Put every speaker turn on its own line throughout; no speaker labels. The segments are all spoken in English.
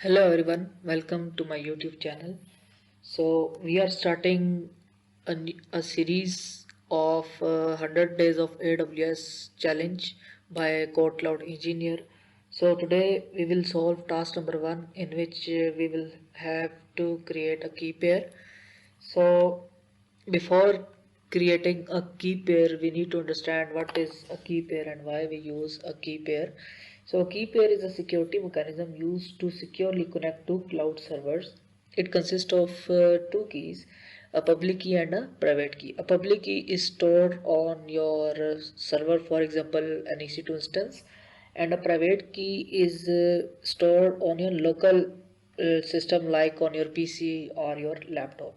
Hello everyone, welcome to my YouTube channel. So we are starting a series of 100 days of AWS challenge by KodeKloud engineer. So today we will solve task number 1, in which we will have to create a key pair. So before creating a key pair, we need to understand what is a key pair and why we use a key pair. So a key pair is a security mechanism used to securely connect two cloud servers. It consists of two keys, a public key and a private key. A public key is stored on your server, for example an EC2 instance, and a private key is stored on your local system, like on your PC or your laptop.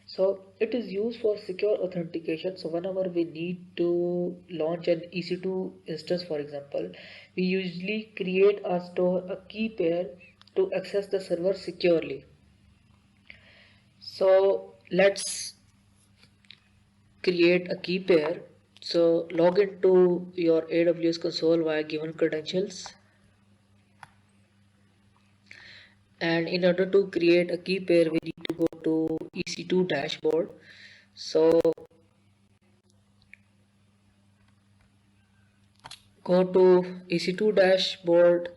So it is used for secure authentication. So whenever we need to launch an EC2 instance, for example, we usually create or store a key pair to access the server securely. So let's create a key pair. So log into your AWS console via given credentials, and in order to create a key pair we need to go to EC2 dashboard. So go to EC2 dashboard.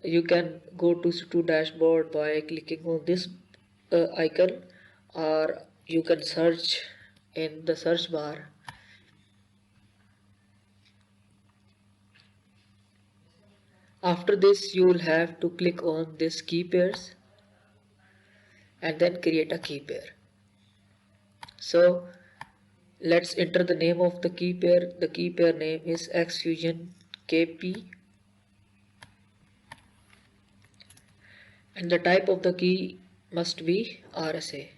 You can go to EC2 dashboard by clicking on this icon, or you can search in the search bar. After this you will have to click on this key pairs and then create a key pair. So let's enter the name of the key pair. The key pair name is Xfusion KP, and the type of the key must be RSA,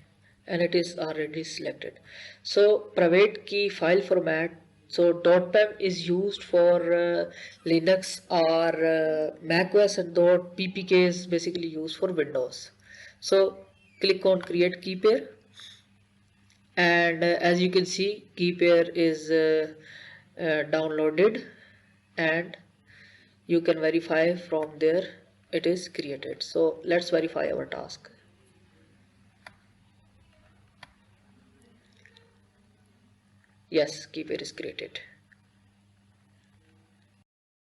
and it is already selected. So private key file format. So .pem is used for Linux or macOS, and .ppk is basically used for Windows. So click on create key pair, and as you can see, key pair is downloaded, and you can verify from there it is created. So let's verify our task. Yes, key pair is created.